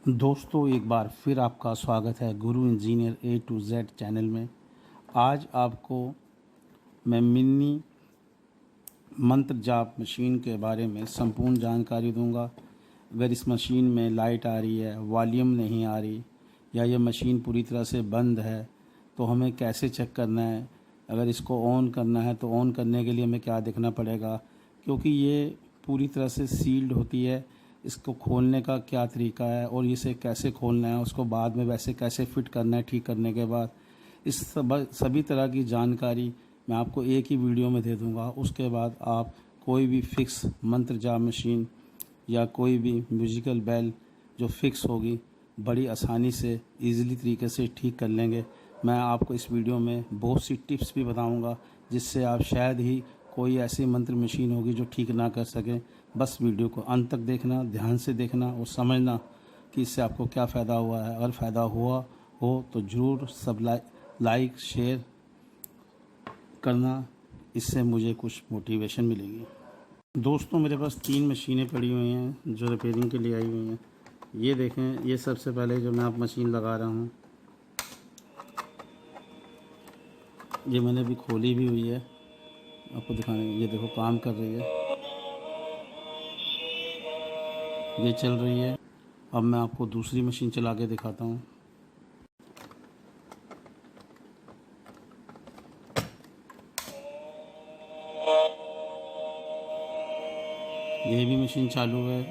दोस्तों, एक बार फिर आपका स्वागत है गुरु engineer A to Z channel में। आज आपको मैं मिनी मंत्र जाप मशीन के बारे में संपूर्ण जानकारी दूंगा। अगर इस मशीन में लाइट आ रही है, वॉल्यूम नहीं आ रही या ये मशीन पूरी तरह से बंद है तो हमें कैसे चेक करना है। अगर इसको ऑन करना है तो ऑन करने के लिए हमें क्या देखना पड़ेगा, क्योंकि ये पूरी तरह से सील्ड होती है। इसको खोलने का क्या तरीका है और इसे कैसे खोलना है, उसको बाद में वैसे कैसे फिट करना है ठीक करने के बाद, इस सभी तरह की जानकारी मैं आपको एक ही वीडियो में दे दूंगा। उसके बाद आप कोई भी फिक्स मंत्र जाप मशीन या कोई भी म्यूजिकल बेल जो फिक्स होगी बड़ी आसानी से इजीली तरीके से ठीक कर लेंगे। मैं आपको इस वीडियो में बहुत सी टिप्स भी बताऊंगा जिससे आप शायद ही कोई ऐसी मंत्र मशीन होगी जो ठीक ना कर सकें। बस वीडियो को अंत तक देखना, ध्यान से देखना और समझना कि इससे आपको क्या फ़ायदा हुआ है। अगर फ़ायदा हुआ हो तो ज़रूर सब लाइक शेयर करना, इससे मुझे कुछ मोटिवेशन मिलेगी। दोस्तों, मेरे पास 3 मशीनें पड़ी हुई हैं जो रिपेयरिंग के लिए आई हुई हैं। ये देखें, ये सबसे पहले जो मैं आप मशीन लगा रहा हूँ, ये मैंने अभी खोली भी हुई है, आपको दिखाने। ये देखो काम कर रही है, ये चल रही है। अब मैं आपको दूसरी मशीन चला के दिखाता हूँ। ये भी मशीन चालू है,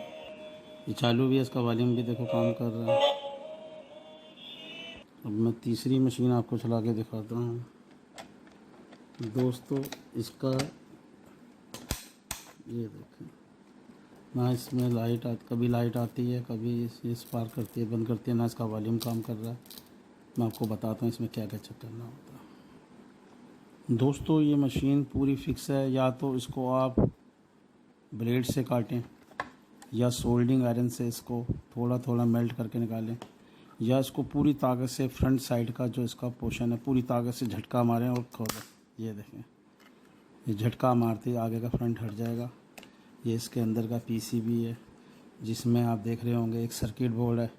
ये चालू भी है, इसका वॉल्यूम भी देखो काम कर रहा है। अब मैं तीसरी मशीन आपको चला के दिखाता हूँ। दोस्तों, इसका ये देखें ना, इसमें कभी लाइट आती है, कभी ये स्पार्क करती है, बंद करती है, ना इसका वॉल्यूम काम कर रहा है। मैं आपको बताता हूँ इसमें क्या क्या चेक करना होता है। दोस्तों, ये मशीन पूरी फिक्स है। या तो इसको आप ब्लेड से काटें या सोल्डिंग आयरन से इसको थोड़ा थोड़ा मेल्ट करके निकालें, या इसको पूरी ताकत से फ्रंट साइड का जो इसका पोर्शन है पूरी ताकत से झटका मारें और खोलें। ये देखें, ये झटका मारते ही आगे का फ्रंट हट जाएगा। ये इसके अंदर का पीसीबी है जिसमें आप देख रहे होंगे एक सर्किट बोर्ड है,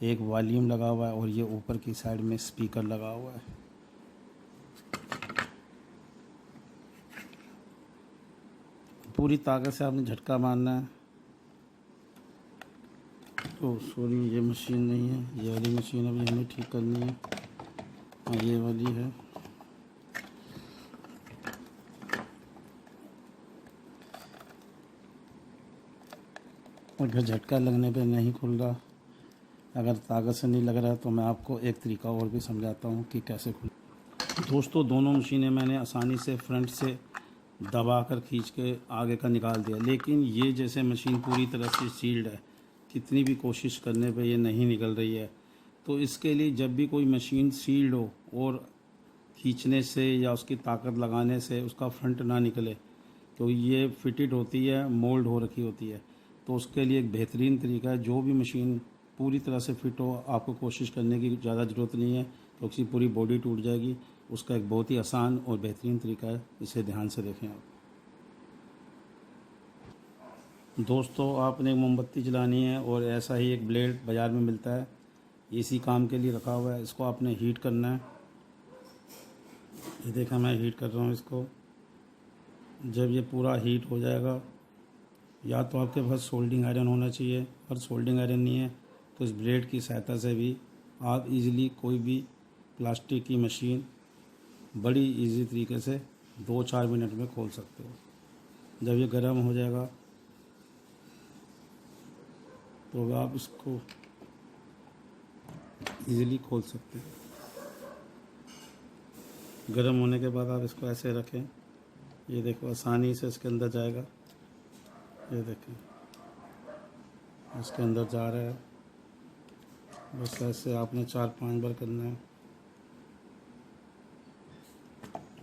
एक वॉल्यूम लगा हुआ है और ये ऊपर की साइड में स्पीकर लगा हुआ है। पूरी ताकत से आपने झटका मारना है। तो सॉरी, ये मशीन नहीं है, ये वाली मशीन अभी हमें ठीक करनी है। और ये वाली है। अगर झटका लगने पे नहीं खुल रहा, अगर ताकत से नहीं लग रहा है, तो मैं आपको एक तरीका और भी समझाता हूँ कि कैसे खुल। दोस्तों, दोनों मशीनें मैंने आसानी से फ्रंट से दबा कर खींच के आगे का निकाल दिया, लेकिन ये जैसे मशीन पूरी तरह से सील्ड है, कितनी भी कोशिश करने पे ये नहीं निकल रही है। तो इसके लिए जब भी कोई मशीन सील्ड हो और खींचने से या उसकी ताकत लगाने से उसका फ्रंट ना निकले, तो ये फिटेड होती है, मोल्ड हो रखी होती है। तो उसके लिए एक बेहतरीन तरीका है, जो भी मशीन पूरी तरह से फिट हो, आपको कोशिश करने की ज़्यादा ज़रूरत नहीं है क्योंकि उसकी पूरी बॉडी टूट जाएगी। उसका एक बहुत ही आसान और बेहतरीन तरीका है, इसे ध्यान से देखें आप। दोस्तों, आपने एक मोमबत्ती जलानी है और ऐसा ही एक ब्लेड बाज़ार में मिलता है, इसी काम के लिए रखा हुआ है। इसको आपने हीट करना है। ये देखा, मैं हीट कर रहा हूँ इसको। जब ये पूरा हीट हो जाएगा, या तो आपके पास सोल्डिंग आयरन होना चाहिए, और सोल्डिंग आयरन नहीं है तो इस ब्लेड की सहायता से भी आप इजीली कोई भी प्लास्टिक की मशीन बड़ी इजी तरीके से 2-4 मिनट में खोल सकते हो। जब ये गर्म हो जाएगा तो आप इसको इजीली खोल सकते हो। गर्म होने के बाद आप इसको ऐसे रखें, ये देखो आसानी से इसके अंदर जाएगा। ये देखें, इसके अंदर जा रहा है। बस ऐसे आपने 4-5 बार करना है।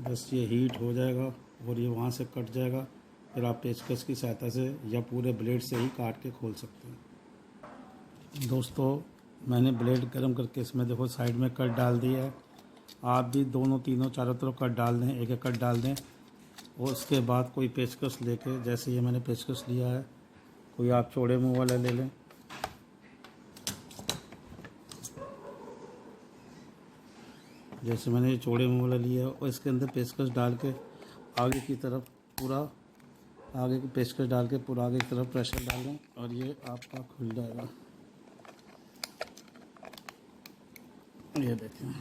बस ये हीट हो जाएगा और ये वहाँ से कट जाएगा। फिर आप पेचकस की सहायता से या पूरे ब्लेड से ही काट के खोल सकते हैं। दोस्तों, मैंने ब्लेड गर्म करके इसमें देखो साइड में कट डाल दिया है। आप भी दोनों तीनों चारों तरफ कट डाल दें, एक एक कट डाल दें। और उसके बाद कोई पेचकस लेके, जैसे ये मैंने पेचकस लिया है, कोई आप चौड़े मुँह वाला ले लें। जैसे मैंने ये चौड़े मुँह वाला लिया और इसके अंदर पेचकस डाल के आगे की तरफ पूरा आगे की पेचकस डाल के पूरा आगे की तरफ प्रेशर डालें और ये आपका खुल जाएगा। ये देखें,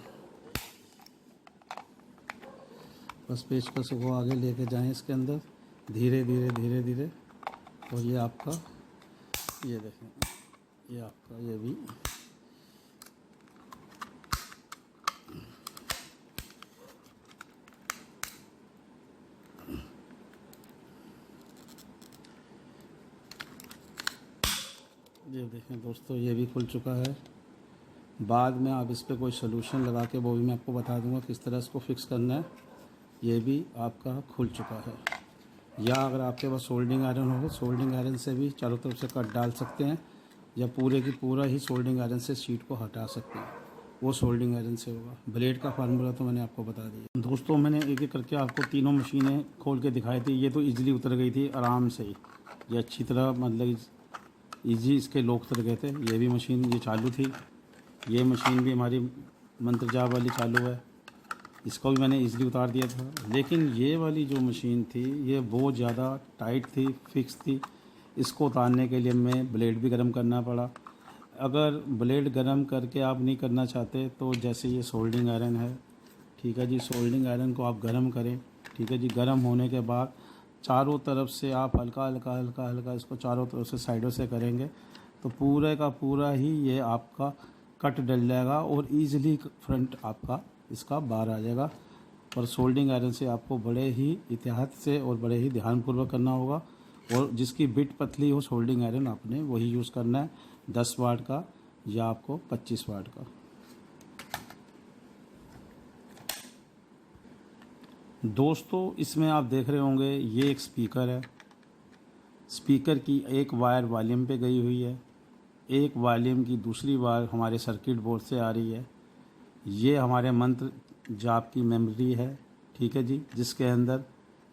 बस पेचकस को आगे लेके जाएं इसके अंदर धीरे धीरे धीरे धीरे, और ये आपका, ये देखें, ये आपका ये भी ये देखें दोस्तों, ये भी खुल चुका है। बाद में आप इस पर कोई सलूशन लगा के वो भी मैं आपको बता दूंगा किस तरह इसको फिक्स करना है। ये भी आपका खुल चुका है। या अगर आपके पास सोल्डिंग आयरन हो, सोल्डिंग आयरन से भी चारों तरफ से कट डाल सकते हैं, या पूरे की पूरा ही सोल्डिंग आयरन से शीट को हटा सकते हैं, वो सोल्डिंग आयरन से होगा। ब्लेड का फार्मूला तो मैंने आपको बता दिया। दोस्तों मैंने एक एक करके आपको तीनों मशीनें खोल के दिखाई थी। ये तो इजीली उतर गई थी आराम से ही, ये अच्छी तरह मतलब इजी इसके लॉक उतर गए थे। ये भी मशीन ये चालू थी, ये मशीन भी हमारी मंत्र जाप वाली चालू है, इसको भी मैंने इजीली उतार दिया था। लेकिन ये वाली जो मशीन थी ये बहुत ज़्यादा टाइट थी, फिक्स थी। इसको उतारने के लिए मैं ब्लेड भी गर्म करना पड़ा। अगर ब्लेड गर्म करके आप नहीं करना चाहते तो जैसे ये सोल्डिंग आयरन है, ठीक है जी, सोल्डिंग आयरन को आप गर्म करें, ठीक है जी। गर्म होने के बाद चारों तरफ से आप हल्का हल्का हल्का हल्का इसको चारों तरफ से साइडों से करेंगे तो पूरे का पूरा ही ये आपका कट डल जाएगा और ईज़िली फ्रंट आपका इसका बाहर आ जाएगा। और सोल्डिंग आयरन से आपको बड़े ही एहतियात से और बड़े ही ध्यानपूर्वक करना होगा। और जिसकी बिट पतली हो सोल्डिंग आयरन आपने वही यूज़ करना है, 10 वाट का या आपको 25 वाट का। दोस्तों इसमें आप देख रहे होंगे ये एक स्पीकर है। स्पीकर की एक वायर वॉल्यूम पे गई हुई है, एक वॉल्यूम की दूसरी वायर हमारे सर्किट बोर्ड से आ रही है। ये हमारे मंत्र जाप की मेमोरी है, ठीक है जी, जिसके अंदर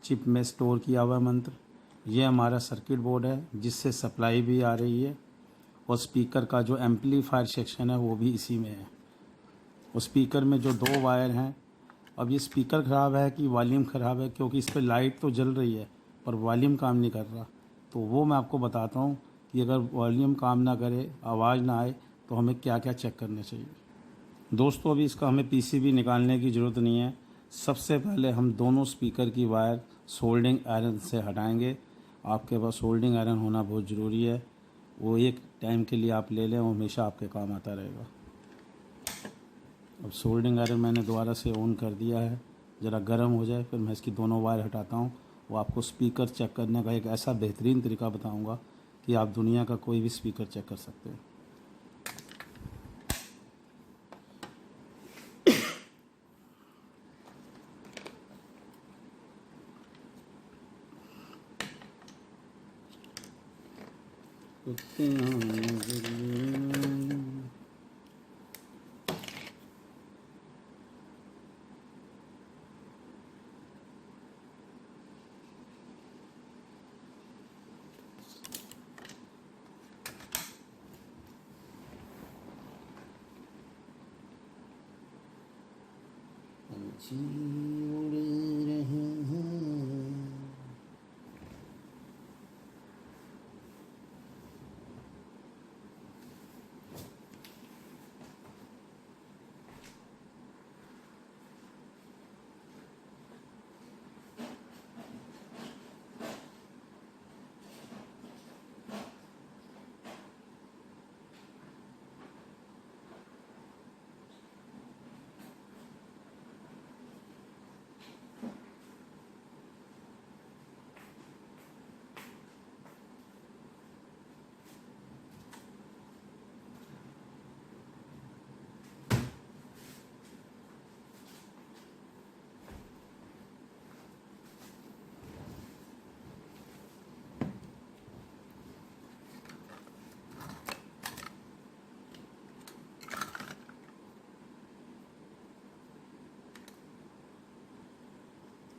चिप में स्टोर किया हुआ मंत्र। ये हमारा सर्किट बोर्ड है जिससे सप्लाई भी आ रही है, और स्पीकर का जो एम्पलीफायर सेक्शन है वो भी इसी में है। और स्पीकर में जो 2 वायर हैं, अब ये स्पीकर ख़राब है कि वॉल्यूम ख़राब है, क्योंकि इस पर लाइट तो जल रही है पर वॉल्यूम काम नहीं कर रहा। तो वो मैं आपको बताता हूँ कि अगर वॉल्यूम काम ना करे, आवाज़ ना आए, तो हमें क्या क्या चेक करना चाहिए। दोस्तों अभी इसका हमें पीसीबी निकालने की ज़रूरत नहीं है। सबसे पहले हम दोनों स्पीकर की वायर सोल्डिंग आयरन से हटाएंगे। आपके पास सोल्डिंग आयरन होना बहुत ज़रूरी है, वो एक टाइम के लिए आप ले लें, वो हमेशा आपके काम आता रहेगा। अब सोल्डिंग आयरन मैंने दोबारा से ऑन कर दिया है, ज़रा गर्म हो जाए फिर मैं इसकी दोनों वायर हटाता हूँ। वो आपको स्पीकर चेक करने का एक ऐसा बेहतरीन तरीका बताऊँगा कि आप दुनिया का कोई भी स्पीकर चेक कर सकते हैं। पंछी उड़ रहे हैं।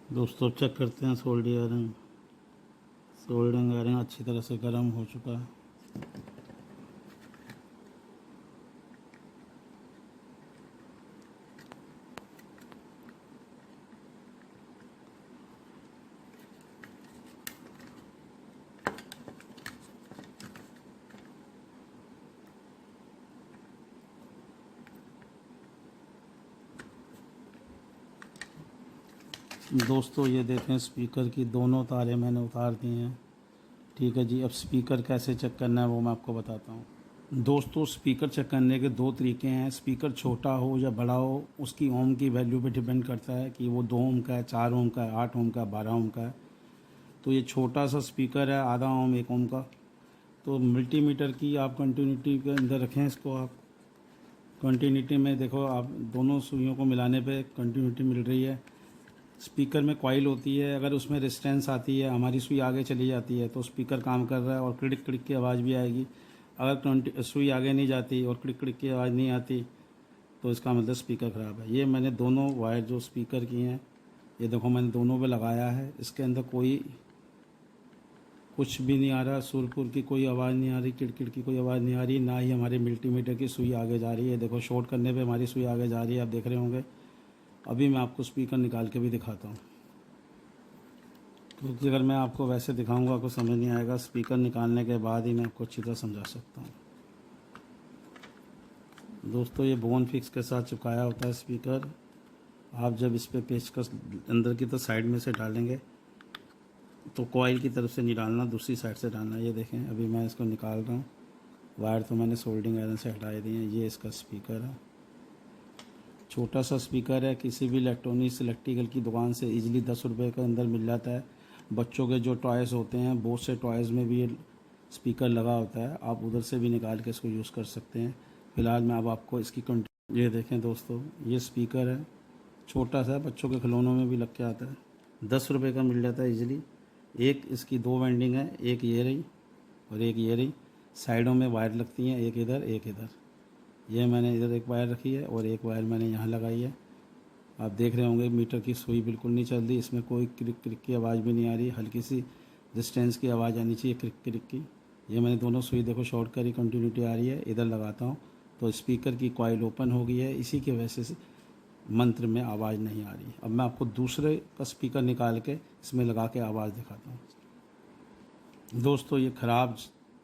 दोस्तों चेक करते हैं सोल्डिंग आयरन अच्छी तरह से गर्म हो चुका है। दोस्तों ये देखें, स्पीकर की दोनों तारें मैंने उतार दी हैं। ठीक है जी। अब स्पीकर कैसे चेक करना है वो मैं आपको बताता हूँ। दोस्तों स्पीकर चेक करने के दो तरीके हैं। स्पीकर छोटा हो या बड़ा हो, उसकी ओम की वैल्यू पे डिपेंड करता है कि वो 2 ओम का है, 4 ओम का है, 8 ओम का है, 12 ओम का है। तो ये छोटा सा स्पीकर है, आधा ओम 1 ओम का। तो मल्टीमीटर की आप कंटिन्यूटी के अंदर रखें इसको। आप कंटिन्यूटी में देखो, आप दोनों सुइयों को मिलाने पे कंटिन्यूटी मिल रही है। स्पीकर में कॉइल होती है, अगर उसमें रेजिस्टेंस आती है, हमारी सुई आगे चली जाती है तो स्पीकर काम कर रहा है और क्लिक क्लिक की आवाज़ भी आएगी। अगर सुई आगे नहीं जाती और क्लिक क्लिक की आवाज़ नहीं आती तो इसका मतलब स्पीकर ख़राब है। ये मैंने दोनों वायर जो स्पीकर की हैं, ये देखो मैंने दोनों पे लगाया है। इसके अंदर कोई कुछ भी नहीं आ रहा, सुरपुर की कोई आवाज़ नहीं आ रही, किड़किड़ की कोई आवाज़ नहीं आ रही, ना ही हमारे मल्टीमीटर की सुई आगे जा रही है। देखो शॉर्ट करने पे हमारी सुई आगे जा रही है, आप देख रहे होंगे। अभी मैं आपको स्पीकर निकाल के भी दिखाता हूँ, क्योंकि अगर मैं आपको वैसे दिखाऊंगा आपको समझ नहीं आएगा। स्पीकर निकालने के बाद ही मैं आपको अच्छी तरह समझा सकता हूँ। दोस्तों ये बोन फिक्स के साथ चिपकाया होता है स्पीकर। आप जब इस पर पेचकस अंदर की तो साइड में से डालेंगे तो कॉइल की तरफ से नहीं डालना, दूसरी साइड से डालना। ये देखें अभी मैं इसको निकाल रहा हूँ। वायर तो मैंने सोल्डिंग आयरन से हटा दिए हैं। ये इसका स्पीकर है, छोटा सा स्पीकर है। किसी भी इलेक्ट्रॉनिक्स इलेक्ट्रिकल की दुकान से इजीली 10 रुपये के अंदर मिल जाता है। बच्चों के जो टॉयज़ होते हैं, बहुत से टॉयज़ में भी ये स्पीकर लगा होता है, आप उधर से भी निकाल के इसको यूज़ कर सकते हैं। फ़िलहाल मैं अब आपको इसकी ये देखें दोस्तों, ये स्पीकर है, छोटा सा, बच्चों के खिलौनों में भी लग के आता है। 10 रुपये का मिल जाता है ईज़िली। एक इसकी 2 वेंडिंग है, एक ये रही और एक ये रही। साइडों में वायर लगती हैं, एक इधर एक इधर। ये मैंने इधर एक वायर रखी है और एक वायर मैंने यहाँ लगाई है। आप देख रहे होंगे मीटर की सुई बिल्कुल नहीं चल रही, इसमें कोई क्लिक क्लिक की आवाज़ भी नहीं आ रही। हल्की सी डिस्टेंस की आवाज़ आनी चाहिए क्लिक क्लिक की। ये मैंने दोनों सुई देखो शॉर्ट करी, कंटिन्यूटी आ रही है। इधर लगाता हूँ तो स्पीकर की कॉइल ओपन हो गई है, इसी की वजह से मंत्र में आवाज़ नहीं आ रही। अब मैं आपको दूसरे का स्पीकर निकाल के इसमें लगा के आवाज़ दिखाता हूँ। दोस्तों ये ख़राब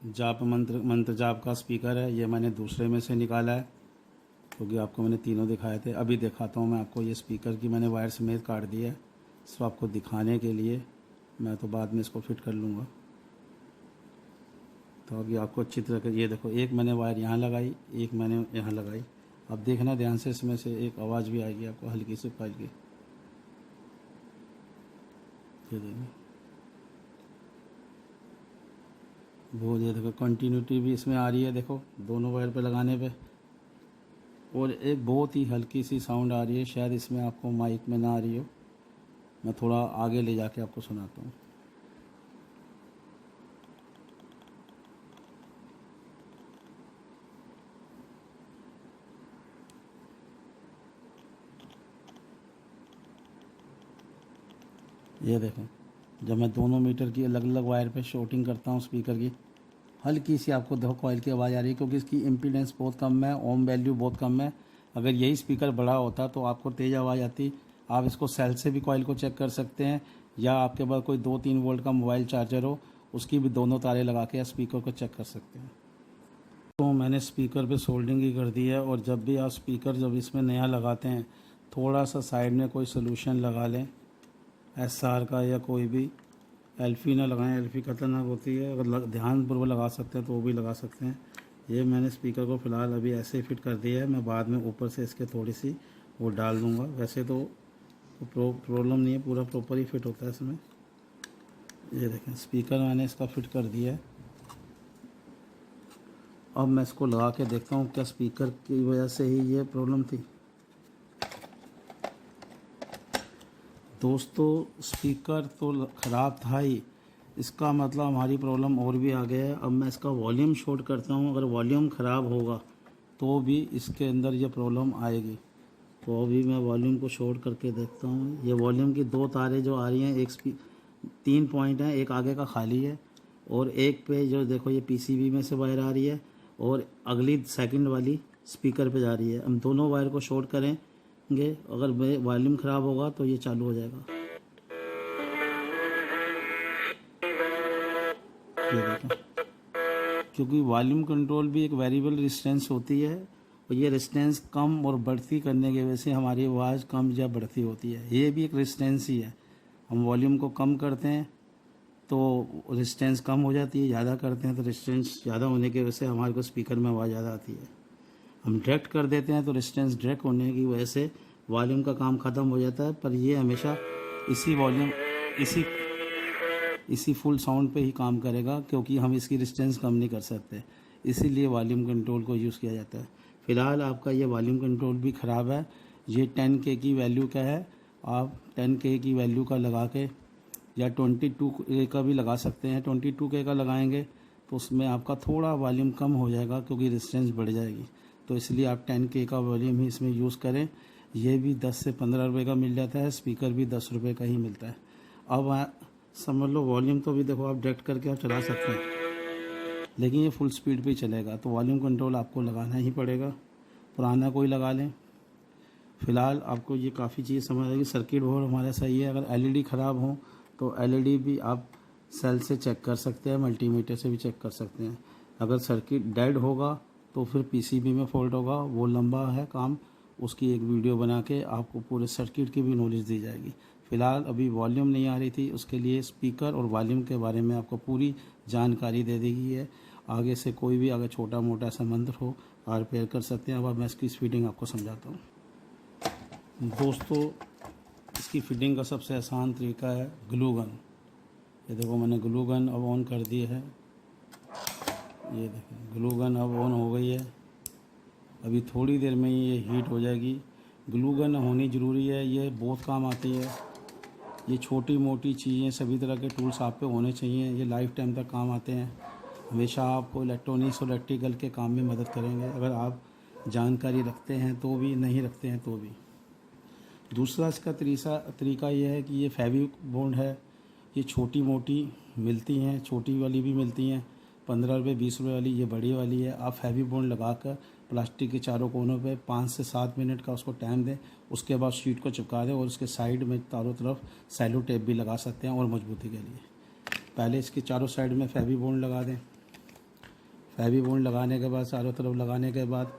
जाप मंत्र जाप का स्पीकर है, ये मैंने दूसरे में से निकाला है, क्योंकि आपको मैंने तीनों दिखाए थे। अभी दिखाता हूँ मैं आपको। ये स्पीकर की मैंने वायर समेत काट दिया है, इसको आपको दिखाने के लिए। मैं तो बाद में इसको फिट कर लूँगा, तो अभी आपको अच्छी तरह से ये देखो, एक मैंने वायर यहाँ लगाई, एक मैंने यहाँ लगाई। अब देखना ध्यान से, इसमें से एक आवाज़ भी आएगी आपको हल्की से कॉइल की। ये देखो, वो ये देखो कंटिन्यूटी भी इसमें आ रही है, देखो दोनों वायर पे लगाने पे। और एक बहुत ही हल्की सी साउंड आ रही है, शायद इसमें आपको माइक में ना आ रही हो। मैं थोड़ा आगे ले जाके आपको सुनाता हूँ। ये देखें, जब मैं दोनों मीटर की अलग अलग वायर पे शॉर्टिंग करता हूँ स्पीकर की, हल्की सी आपको देखो कॉइल की आवाज़ आ रही है, क्योंकि इसकी इम्पीडेंस बहुत कम है, ओम वैल्यू बहुत कम है। अगर यही स्पीकर बड़ा होता तो आपको तेज़ आवाज़ आती। आप इसको सेल से भी कॉइल को चेक कर सकते हैं, या आपके पास कोई 2-3 वोल्ट का मोबाइल चार्जर हो, उसकी भी दोनों तारें लगा के स्पीकर को चेक कर सकते हैं। तो मैंने स्पीकर पे सोल्डिंग ही कर दी है। और जब भी आप स्पीकर जब इसमें नया लगाते हैं, थोड़ा सा साइड में कोई सोल्यूशन लगा लें, SR का या कोई भी। एल्फी ना लगाएं, एल्फी खतरनाक होती है। अगर ध्यानपूर्वक लगा सकते हैं तो वो भी लगा सकते हैं। ये मैंने स्पीकर को फ़िलहाल अभी ऐसे ही फिट कर दिया है, मैं बाद में ऊपर से इसके थोड़ी सी वो डाल दूँगा। वैसे तो प्रॉब्लम नहीं है, पूरा प्रॉपर ही फिट होता है इसमें। ये देखें, स्पीकर मैंने इसका फिट कर दिया है। अब मैं इसको लगा के देखता हूँ क्या स्पीकर की वजह से ही ये प्रॉब्लम थी। दोस्तों स्पीकर तो ख़राब था ही, इसका मतलब हमारी प्रॉब्लम और भी आ गया है। अब मैं इसका वॉल्यूम शॉर्ट करता हूँ, अगर वॉल्यूम ख़राब होगा तो भी इसके अंदर ये प्रॉब्लम आएगी। तो अभी मैं वॉल्यूम को शॉर्ट करके देखता हूँ। ये वॉल्यूम की 2 तारें जो आ रही हैं, 3 पॉइंट हैं, एक आगे का खाली है और एक पे जो देखो ये PCB में से वायर आ रही है और अगली सेकंड वाली स्पीकर पे जा रही है। हम दोनों वायर को शॉर्ट करेंगे, अगर वॉल्यूम ख़राब होगा तो ये चालू हो जाएगा। ये देखो, क्योंकि वॉल्यूम कंट्रोल भी एक वेरिएबल रेजिस्टेंस होती है और ये रेजिस्टेंस कम और बढ़ती करने की वजह से हमारी आवाज़ कम या बढ़ती होती है। ये भी एक रेजिस्टेंस ही है। हम वॉल्यूम को कम करते हैं तो रेजिस्टेंस कम हो जाती है, ज़्यादा करते हैं तो रेजिस्टेंस ज़्यादा होने की वजह से हमारे को स्पीकर में आवाज़ ज़्यादा आती है। हम डायरेक्ट कर देते हैं तो रेजिस्टेंस डायरेक्ट होने की वजह से वॉल्यूम का काम ख़त्म हो जाता है, पर ये हमेशा इसी वॉल्यूम इसी फुल साउंड पे ही काम करेगा, क्योंकि हम इसकी रेजिस्टेंस कम नहीं कर सकते, इसीलिए वॉल्यूम कंट्रोल को यूज़ किया जाता है। फ़िलहाल आपका ये वॉल्यूम कंट्रोल भी ख़राब है। ये 10K की वैल्यू का है, आप 10K की वैल्यू का लगा के या 22K का भी लगा सकते हैं। 22K का लगाएंगे तो उसमें आपका थोड़ा वॉल्यूम कम हो जाएगा, क्योंकि रेजिस्टेंस बढ़ जाएगी। तो इसलिए आप 10K का वॉल्यूम ही इसमें यूज़ करें। ये भी 10 से 15 रुपये का मिल जाता है, स्पीकर भी 10 रुपये का ही मिलता है। अब समझ लो वॉल्यूम तो भी देखो आप डायरेक्ट करके आप चला सकते हैं, लेकिन ये फुल स्पीड पे चलेगा, तो वॉल्यूम कंट्रोल आपको लगाना ही पड़ेगा। पुराना कोई लगा लें। फ़िलहाल आपको ये काफ़ी चीज़ समझ आएगी। सर्किट बोर्ड हमारा सही है। अगर एलईडी ख़राब हो तो एलईडी भी आप सेल से चेक कर सकते हैं, मल्टीमीटर से भी चेक कर सकते हैं। अगर सर्किट डेड होगा तो फिर पीसीबी में फॉल्ट होगा, वो लंबा है काम, उसकी एक वीडियो बना के आपको पूरे सर्किट की भी नॉलेज दी जाएगी। फ़िलहाल अभी वॉल्यूम नहीं आ रही थी, उसके लिए स्पीकर और वॉल्यूम के बारे में आपको पूरी जानकारी दे दी गई है। आगे से कोई भी अगर छोटा मोटा सा मंत्र हो आप रिपेयर कर सकते हैं। अब मैं इसकी फिटिंग आपको समझाता हूँ। दोस्तों, इसकी फिटिंग का सबसे आसान तरीका है ग्लू गन। ये देखो मैंने ग्लू गन अब ऑन कर दी है। ये देखें ग्लू गन अब ऑन हो गई है। अभी थोड़ी देर में ये हीट हो जाएगी। ग्लू गन होनी ज़रूरी है, ये बहुत काम आती है। ये छोटी मोटी चीज़ें, सभी तरह के टूल्स आप पे होने चाहिए, ये लाइफ टाइम तक काम आते हैं। हमेशा आपको इलेक्ट्रॉनिक्स और इलेक्ट्रिकल के काम में मदद करेंगे, अगर आप जानकारी रखते हैं तो भी, नहीं रखते हैं तो भी। दूसरा इसका तरीका ये है कि ये फेविक बॉन्ड है। ये छोटी मोटी मिलती हैं, छोटी वाली भी मिलती हैं, 15 रुपये 20 रुपये वाली, ये बड़ी वाली है। आप फेविक बॉन्ड लगा कर प्लास्टिक के चारों कोनों पे 5 से 7 मिनट का उसको टाइम दें। उसके बाद शीट को चिपका दें और उसके साइड में चारों तरफ सेलो टेप भी लगा सकते हैं और मजबूती के लिए। पहले इसके चारों साइड में फेविक बॉन्ड लगा दें। फेविक बॉन्ड लगाने के बाद, चारों तरफ लगाने के बाद,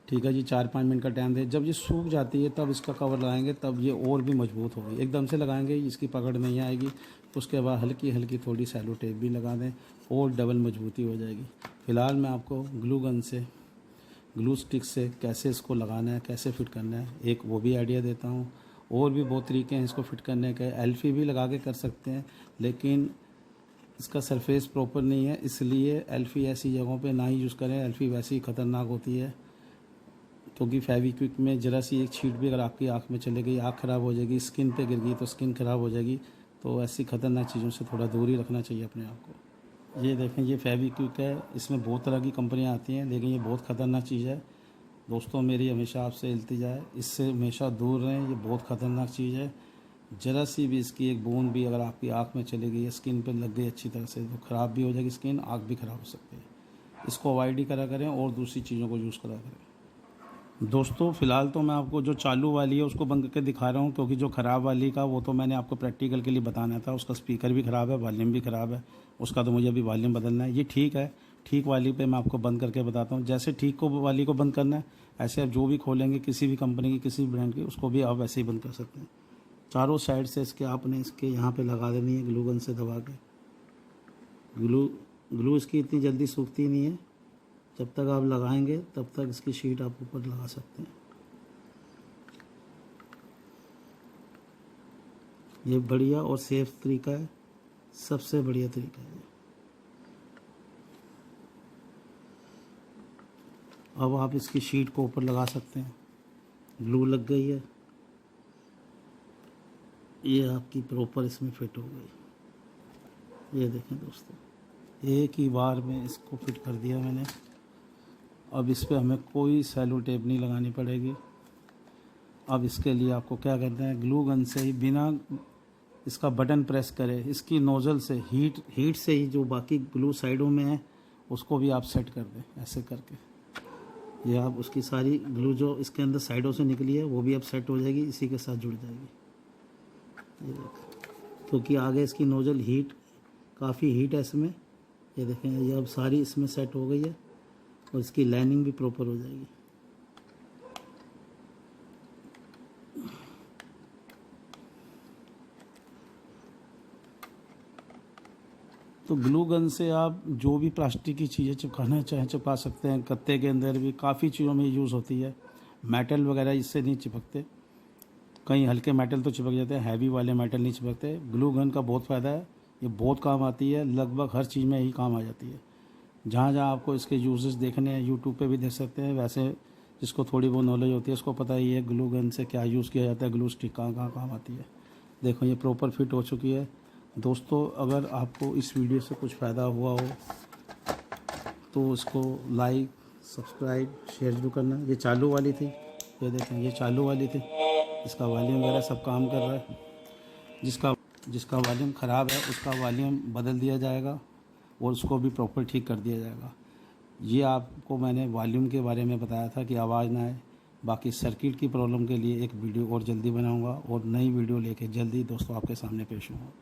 ठीक है जी, 4-5 मिनट का टाइम दें। जब ये सूख जाती है तब इसका कवर लगाएंगे, तब ये और भी मजबूत होगी। एकदम से लगाएंगे इसकी पकड़ नहीं आएगी। उसके बाद हल्की हल्की थोड़ी सेलो टेप भी लगा दें और डबल मजबूती हो जाएगी। फ़िलहाल मैं आपको ग्लू गन से, ग्लू स्टिक से कैसे इसको लगाना है, कैसे फिट करना है, एक वो भी आइडिया देता हूँ। और भी बहुत तरीके हैं इसको फिट करने के। एल्फी भी लगा के कर सकते हैं, लेकिन इसका सरफेस प्रॉपर नहीं है, इसलिए एल्फी ऐसी जगहों पे ना ही यूज़ करें। एल्फी वैसे ही ख़तरनाक होती है, क्योंकि फेविक्विक में ज़रा सी एक छींट भी अगर आपकी आँख में चले गई, आँख ख़राब हो जाएगी। स्किन पे गिर गई तो स्किन ख़राब हो जाएगी। तो ऐसी ख़तरनाक चीज़ों से थोड़ा दूर ही रखना चाहिए अपने आप को। ये देखें, ये फेविक्विक है, इसमें बहुत तरह की कंपनियाँ आती हैं, लेकिन ये बहुत ख़तरनाक चीज़ है। दोस्तों, मेरी हमेशा आपसे इल्तिजा है, इससे हमेशा दूर रहें। ये बहुत ख़तरनाक चीज़ है। ज़रा सी भी इसकी एक बूंद भी अगर आपकी आँख में चली गई या स्किन पर लग गई अच्छी तरह से, तो ख़राब भी हो जाएगी स्किन, आँख भी ख़राब हो सकती है। इसको अवॉइड ही करा करें और दूसरी चीज़ों को यूज़ करा करें। दोस्तों, फ़िलहाल तो मैं आपको जो चालू वाली है उसको बंद करके दिखा रहा हूँ, क्योंकि जो ख़राब वाली का वो तो मैंने आपको प्रैक्टिकल के लिए बताना था। उसका स्पीकर भी ख़राब है, वॉल्यूम भी ख़राब है, उसका तो मुझे अभी वॉल्यूम बदलना है। ये ठीक है, ठीक वाली पे मैं आपको बंद करके बताता हूँ। जैसे ठीक को वाली को बंद करना है, ऐसे आप जो भी खोलेंगे किसी भी कंपनी की, किसी भी ब्रांड की, उसको भी आप वैसे ही बंद कर सकते हैं। चारों साइड से इसके आपने इसके यहाँ पे लगा देनी है ग्लू गन से दबा के। ग्लू इसकी इतनी जल्दी सूखती नहीं है, जब तक आप लगाएंगे तब तक इसकी शीट आप ऊपर लगा सकते हैं। ये बढ़िया और सेफ तरीका है, सबसे बढ़िया तरीका है। अब आप इसकी शीट को ऊपर लगा सकते हैं। ग्लू लग गई है, ये आपकी प्रॉपर इसमें फिट हो गई। ये देखें दोस्तों, एक ही बार में इसको फिट कर दिया मैंने। अब इस पर हमें कोई सेलो टेप नहीं लगानी पड़ेगी। अब इसके लिए आपको क्या करना है, ग्लू गन से ही बिना इसका बटन प्रेस करे, इसकी नोज़ल से हीट से ही जो बाकी ग्लू साइडों में है उसको भी आप सेट कर दें। ऐसे करके ये आप उसकी सारी ग्लू जो इसके अंदर साइडों से निकली है वो भी अब सेट हो जाएगी, इसी के साथ जुड़ जाएगी। ये देखें, क्योंकि आगे इसकी नोज़ल काफ़ी हीट है इसमें। ये देखें, ये अब सारी इसमें सेट हो गई है और इसकी लाइनिंग भी प्रॉपर हो जाएगी। तो ग्लू गन से आप जो भी प्लास्टिक की चीज़ें चिपकाना चाहें चिपका सकते हैं। गत्ते के अंदर भी काफ़ी चीज़ों में यूज़ होती है। मेटल वगैरह इससे नहीं चिपकते, कहीं हल्के मेटल तो चिपक जाते हैं, हैवी वाले मेटल नहीं चिपकते। ग्लू गन का बहुत फ़ायदा है, ये बहुत काम आती है, लगभग हर चीज़ में यही काम आ जाती है। जहाँ जहाँ आपको इसके यूजेस देखने हैं यूट्यूब पे भी देख सकते हैं। वैसे जिसको थोड़ी बहुत नॉलेज होती है उसको पता ही है ग्लू गन से क्या यूज़ किया जाता है, ग्लू स्टिक कहाँ कहाँ काम आती है। देखो ये प्रॉपर फिट हो चुकी है। दोस्तों अगर आपको इस वीडियो से कुछ फ़ायदा हुआ हो तो इसको लाइक सब्सक्राइब शेयर जरूर करना। ये चालू वाली थी, ये देखें ये चालू वाली थी, इसका वॉल्यूम वगैरह सब काम कर रहा है। जिसका वॉल्यूम ख़राब है उसका वॉल्यूम बदल दिया जाएगा और उसको भी प्रॉपर ठीक कर दिया जाएगा। ये आपको मैंने वॉल्यूम के बारे में बताया था कि आवाज़ ना आए। बाकी सर्किट की प्रॉब्लम के लिए एक वीडियो और जल्दी बनाऊंगा और नई वीडियो लेके जल्दी दोस्तों आपके सामने पेश होऊंगा।